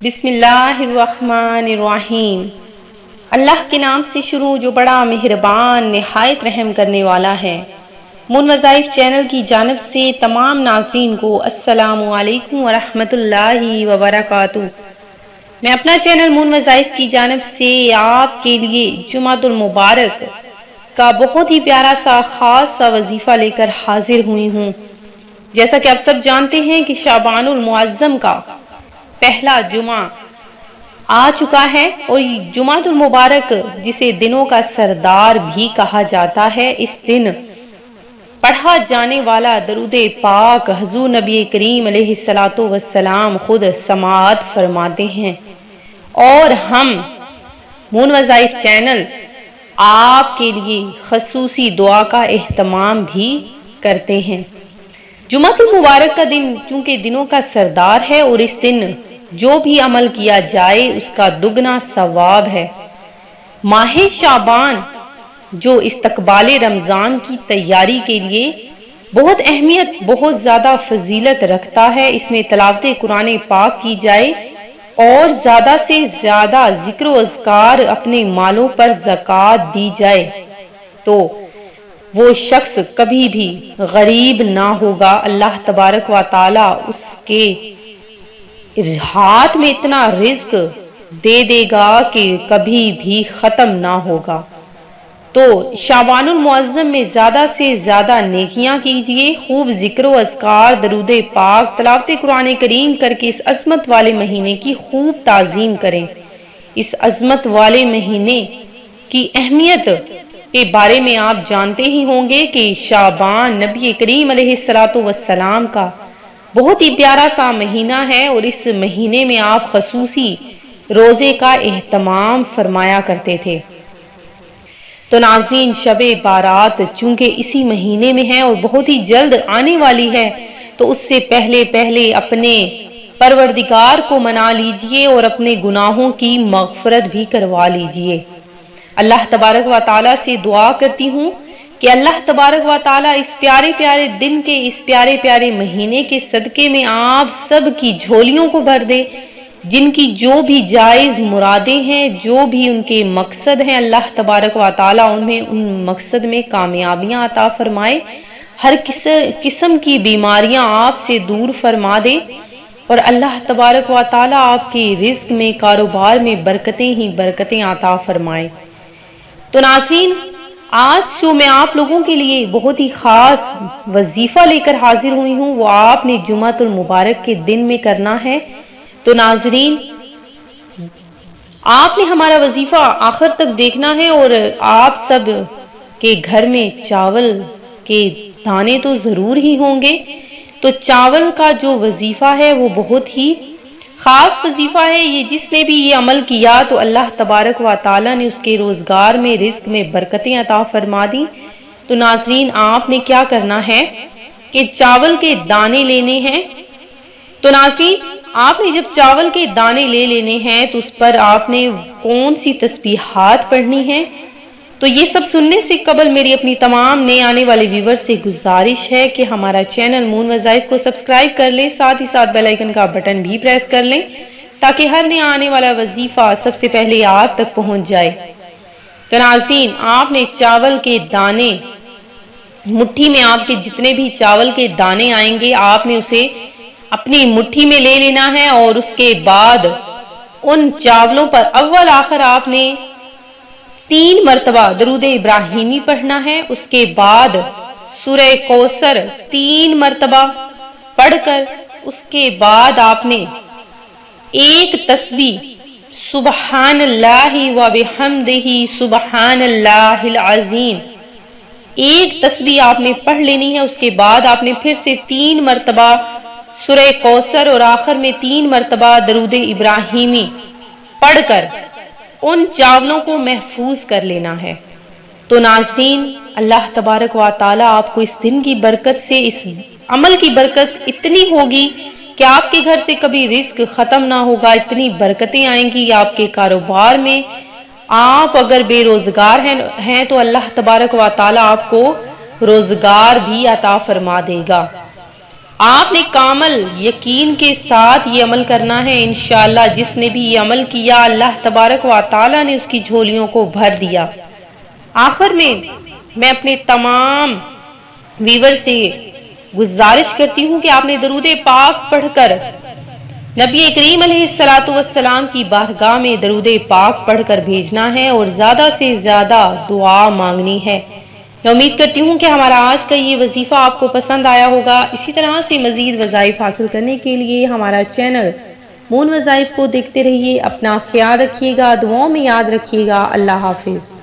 بسم اللہ الرحمن الرحیم۔ اللہ کے نام سے شروع جو بڑا مہربان نہایت رحم کرنے والا ہے۔ مون وظائف چینل کی جانب سے تمام ناظرین کو السلام علیکم ورحمۃ اللہ وبرکاتہ۔ میں اپنا چینل مون وظائف کی جانب سے آپ کے لیے جمعۃ المبارک کا بہت ہی پیارا سا خاص سا وظیفہ لے کر حاضر ہوئی ہوں۔ جیسا کہ آپ سب جانتے ہیں کہ شعبان المعظم کا پہلا جمعہ آ چکا ہے، اور جمعۃ المبارک جسے دنوں کا سردار بھی کہا جاتا ہے، اس دن پڑھا جانے والا درود پاک حضور نبی کریم علیہ الصلوۃ والسلام خود سماعت فرماتے ہیں، اور ہم مون وظائف چینل آپ کے لیے خصوصی دعا کا اہتمام بھی کرتے ہیں۔ جمعۃ المبارک کا دن چونکہ دنوں کا سردار ہے، اور اس دن جو بھی عمل کیا جائے اس کا دگنا ثواب ہے۔ ماہ شعبان جو استقبال رمضان کی تیاری کے لیے بہت اہمیت، بہت زیادہ فضیلت رکھتا ہے، اس میں تلاوت قرآن پاک کی جائے اور زیادہ سے زیادہ ذکر و اذکار، اپنے مالوں پر زکوٰۃ دی جائے تو وہ شخص کبھی بھی غریب نہ ہوگا۔ اللہ تبارک و تعالی اس کے ہاتھ میں اتنا رزق دے دے گا کہ کبھی بھی ختم نہ ہوگا۔ تو شعبان المعظم میں زیادہ سے زیادہ نیکیاں کیجیے، خوب ذکر و اذکار، درود پاک، تلاوت قرآن کریم کر کے اس عظمت والے مہینے کی خوب تعظیم کریں۔ اس عظمت والے مہینے کی اہمیت کے بارے میں آپ جانتے ہی ہوں گے کہ شعبان نبی کریم علیہ الصلوۃ والسلام کا بہت ہی پیارا سا مہینہ ہے، اور اس مہینے میں آپ خصوصی روزے کا اہتمام فرمایا کرتے تھے۔ تو ناظرین، شب بارات چونکہ اسی مہینے میں ہے اور بہت ہی جلد آنے والی ہے، تو اس سے پہلے اپنے پروردگار کو منا لیجئے اور اپنے گناہوں کی مغفرت بھی کروا لیجئے۔ اللہ تبارک و تعالیٰ سے دعا کرتی ہوں کہ اللہ تبارک و تعالیٰ اس پیارے پیارے دن کے، اس پیارے پیارے مہینے کے صدقے میں آپ سب کی جھولیوں کو بھر دے۔ جن کی جو بھی جائز مرادیں ہیں، جو بھی ان کے مقصد ہیں، اللہ تبارک و تعالیٰ انہیں ان مقصد میں کامیابیاں عطا فرمائے، ہر قسم کی بیماریاں آپ سے دور فرما دے، اور اللہ تبارک و تعالیٰ آپ کے رزق میں، کاروبار میں برکتیں ہی برکتیں عطا فرمائے۔ تو ناظرین، آج جو میں آپ لوگوں کے لیے بہت ہی خاص وظیفہ لے کر حاضر ہوئی ہوں، وہ آپ نے جمعۃ المبارک کے دن میں کرنا ہے۔ تو ناظرین، آپ نے ہمارا وظیفہ آخر تک دیکھنا ہے، اور آپ سب کے گھر میں چاول کے دانے تو ضرور ہی ہوں گے۔ تو چاول کا جو وظیفہ ہے وہ بہت ہی خاص وظیفہ ہے۔ یہ جس نے بھی یہ عمل کیا تو اللہ تبارک و تعالیٰ نے اس کے روزگار میں، رزق میں برکتیں عطا فرما دی۔ تو ناظرین، آپ نے کیا کرنا ہے کہ چاول کے دانے لینے ہیں۔ تو ناظرین، آپ نے جب چاول کے دانے لے لینے ہیں تو اس پر آپ نے کون سی تسبیحات پڑھنی ہے، تو یہ سب سننے سے قبل میری اپنی تمام نئے آنے والے ویور سے گزارش ہے کہ ہمارا چینل مون وظائف کو سبسکرائب کر لیں، ساتھ ہی ساتھ بیل آئیکن کا بٹن بھی پریس کر لیں تاکہ ہر نیا آنے والا وظیفہ سب سے پہلے آپ تک پہنچ جائے۔ تو ناظرین، آپ نے چاول کے دانے، مٹھی میں آپ کے جتنے بھی چاول کے دانے آئیں گے، آپ نے اسے اپنی مٹھی میں لے لینا ہے، اور اس کے بعد ان چاولوں پر اول آخر آپ نے 3 مرتبہ درود ابراہیمی پڑھنا ہے۔ اس کے بعد سورہ کوثر 3 مرتبہ پڑھ کر اس کے بعد آپ نے ایک تسبیح سبحان اللہ و بحمدہ سبحان اللہ العظیم، ایک تسبیح آپ نے پڑھ لینی ہے۔ اس کے بعد آپ نے پھر سے 3 مرتبہ سورہ کوثر اور آخر میں 3 مرتبہ درود ابراہیمی پڑھ کر ان چاولوں کو محفوظ کر لینا ہے۔ تو ناظرین، اللہ تبارک و تعالیٰ آپ کو اس دن کی برکت سے، اس عمل کی برکت اتنی ہوگی کہ آپ کے گھر سے کبھی رزق ختم نہ ہوگا، اتنی برکتیں آئیں گی آپ کے کاروبار میں۔ آپ اگر بے روزگار ہیں تو اللہ تبارک و تعالیٰ آپ کو روزگار بھی عطا فرما دے گا۔ آپ نے کامل یقین کے ساتھ یہ عمل کرنا ہے انشاءاللہ۔ جس نے بھی یہ عمل کیا اللہ تبارک و تعالی نے اس کی جھولیوں کو بھر دیا۔ آخر میں میں اپنے تمام ویور سے گزارش کرتی ہوں کہ آپ نے درود پاک پڑھ کر نبی کریم علیہ الصلوۃ والسلام کی بارگاہ میں درود پاک پڑھ کر بھیجنا ہے اور زیادہ سے زیادہ دعا مانگنی ہے۔ میں امید کرتی ہوں کہ ہمارا آج کا یہ وظیفہ آپ کو پسند آیا ہوگا۔ اسی طرح سے مزید وظائف حاصل کرنے کے لیے ہمارا چینل مون وظائف کو دیکھتے رہیے۔ اپنا خیال رکھیے گا، دعاؤں میں یاد رکھیے گا۔ اللہ حافظ۔